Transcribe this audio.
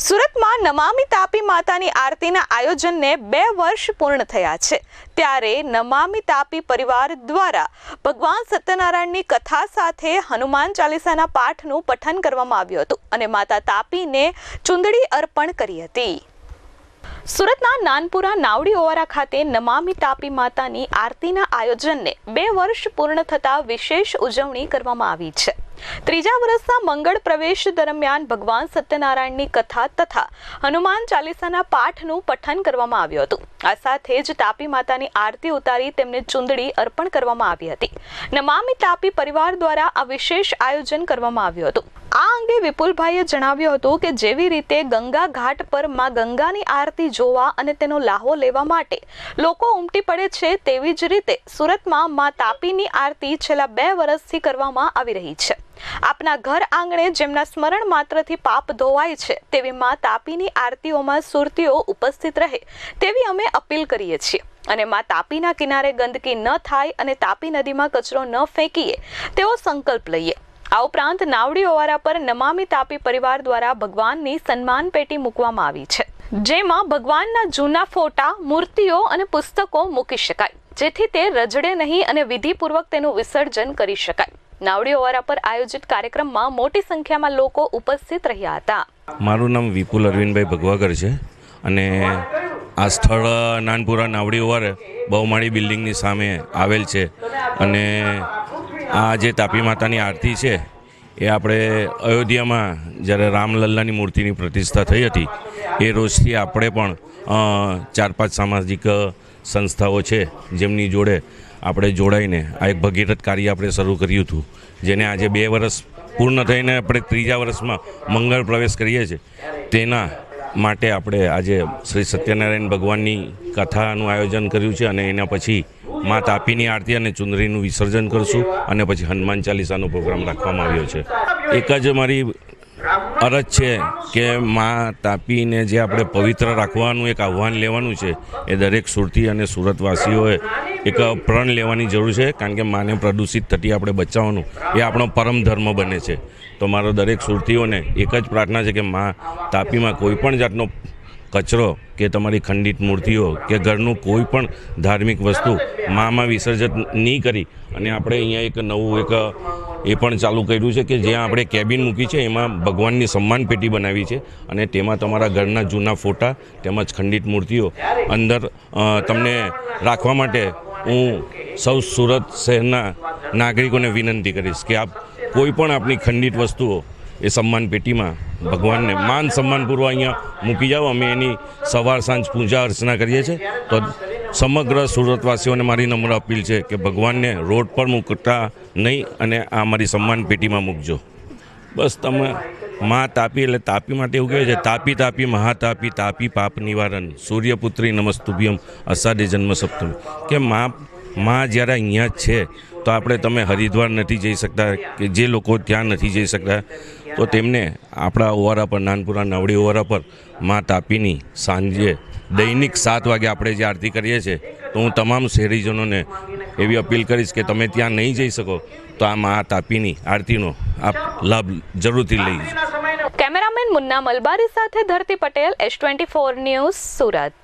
સુરતમાં નમામિ તાપી માતાની આરતીના આયોજનને 2 વર્ષ પૂર્ણ થયા છે ત્યારે નમામિ તાપી પરિવાર દ્વારા ભગવાન સત્યનારાયણની કથા સાથે હનુમાન ચાલીસાના પાઠનું પઠન કરવામાં આવ્યું હતું અને માતા તાપીને ચુંદડી અર્પણ કરી હતી। સુરતના નાનપુરા નાવડી ઓવારા ખાતે નમામિ તાપી માતાની આરતીના આયોજનને 2 વર્ષ પૂર્ણ થતા વિશેષ ઉજવણી કરવામાં આવી છે। ત્રીજા વર્ષના મંગળ પ્રવેશ દરમિયાન ભગવાન સત્યનારાયણની કથા તથા હનુમાન ચાલીસાના પાઠનું પઠન કરવામાં આવ્યું હતું। આ સાથે જ તાપી માતાની આરતી ઉતારી તેમને ચુંદડી અર્પણ કરવામાં આવી હતી। નમામિ તાપી પરિવાર દ્વારા આ વિશેષ આયોજન કરવામાં આવ્યું હતું। આ અંગે વિપુલભાઈએ જણાવ્યું હતું કે જેવી રીતે ગંગા ઘાટ પર માં ગંગાની આરતી જોવા અને તેનો લાહો લેવા માટે લોકો ઉમટી પડે છે, તેવી જ રીતે સુરતમાં માં તાપીની આરતી છેલ્લા 2 વર્ષથી કરવામાં આવી રહી છે। આપના ઘર આંગણે જેમના સ્મરણ માત્રથી પાપ ધોવાય છે તેવી માં તાપીની આરતીઓમાં સુરતીઓ ઉપસ્થિત રહે તેવી અમે અપીલ કરીએ છીએ અને માં તાપીના કિનારે ગંદકી ન થાય અને તાપી નદીમાં કચરો ન ફેંકીએ તેવો સંકલ્પ લઈએ। આ ઉપરાંત નાવડી ઓવારા પર નમામિ તાપી પરિવાર દ્વારા ભગવાનની સન્માન પેટી મૂકવામાં આવી છે, જેમાં ભગવાનના જૂના ફોટા, મૂર્તિઓ અને પુસ્તકો મૂકી શકાય, જેથી તે રજડે નહીં અને વિધિપૂર્વક તેનું વિસર્જન કરી શકાય। નાવડી ઓવારા પર આયોજિત કાર્યક્રમમાં મોટી સંખ્યામાં લોકો ઉપસ્થિત રહ્યા હતા। મારું નામ વિપુલ અરવિંદભાઈ ભગવાગર છે અને આ સ્થળ નાનપુરા નાવડી ઓવારા બહુમાળી બિલ્ડિંગની સામે આવેલ છે અને આ જે તાપી માતાની આરતી છે એ આપણે અયોધ્યામાં જ્યારે રામલલ્લાની મૂર્તિની પ્રતિષ્ઠા થઈ હતી એ રોજથી આપણે પણ 4-5 સામાજિક સંસ્થાઓ છે જેમની જોડે આપણે જોડાઈને આ એક ભગીરથ કાર્ય આપણે શરૂ કર્યું હતું, જેને આજે 2 વર્ષ પૂર્ણ થઈને આપણે ત્રીજા વર્ષમાં મંગળ પ્રવેશ કરીએ છીએ। તેના માટે આપણે આજે શ્રી સત્યનારાયણ ભગવાનની કથાનું આયોજન કર્યું છે અને એના પછી મા તાપીની આરતી અને ચુંદડીનું વિસર્જન કરશું અને પછી હનુમાન ચાલીસાનો પ્રોગ્રામ રાખવામાં આવ્યો છે। એક જ મારી અરજ છે કે મા તાપીને જે આપણે પવિત્ર રાખવાનું એક આહ્વાન લેવાનું છે એ દરેક સુરતી અને સુરતવાસીઓએ એક પ્રણ લેવાની જરૂર છે, કારણ કે માને પ્રદૂષિત થતી આપણે બચાવવાનું એ આપણો પરમ ધર્મ બને છે। તો મારો દરેક સુરતીઓને એક જ પ્રાર્થના છે કે મા તાપીમાં કોઈ પણ જાતનો કચરો કે તમારી ખંડિત મૂર્તિઓ કે ઘરનું કોઈ પણ ધાર્મિક વસ્તુ મામાં વિસર્જન નહીં કરી અને આપણે અહીંયા એક નવું એક એ પણ ચાલુ કર્યું છે કે જ્યાં આપણે કેબિન મૂકી છે એમાં ભગવાનની સન્માન પેટી બનાવી છે અને તેમાં તમારા ઘરના જૂના ફોટા તેમજ ખંડિત મૂર્તિઓ અંદર તમને રાખવા માટે હું સૌ સુરત શહેરના નાગરિકોને વિનંતી કરીશ કે આપ કોઈ પણ આપણી ખંડિત વસ્તુઓ એ સન્માન પેટીમાં ભગવાનને માન સન્માનપૂર્વક અહીંયા મૂકી જાઓ। અમે એની સવાર સાંજ પૂજા અર્ચના કરીએ છીએ। તો સમગ્ર સુરતવાસીઓને મારી નમ્ર અપીલ છે કે ભગવાનને રોડ પર મૂકતા નહીં અને આ મારી સન્માન પેટીમાં મૂકજો। બસ તમે મા તાપી એટલે તાપી માટે એવું કહે છે, તાપી તાપી મહાતાપી તાપી પાપ નિવારણ સૂર્યપુત્રી નમસ્તુભ્યમ અષાઢે જન્મ સપ્તમી, કે મા જ્યારે અહીંયા જ છે તો આપણે તમે હરિદ્વાર નથી જઈ શકતા કે જે લોકો ત્યાં નથી જઈ શકતા તો તેમને આપણા ઓવારા પર નાનપુરા નાવડી ઓવારા પર મા તાપીની સાંજે દૈનિક 7 વાગે આપણે જે આરતી કરીએ છીએ તો હું તમામ શહેરીજનોને એવી અપીલ કરીશ કે તમે ત્યાં નહીં જઈ શકો તો આ મા તાપીની આરતીનો આપ લાભ જરૂરથી લઈ। કેમેરામેન મુન્ના મલબારી સાથે ધરતી પટેલ, S24 ન્યૂઝ, સુરત।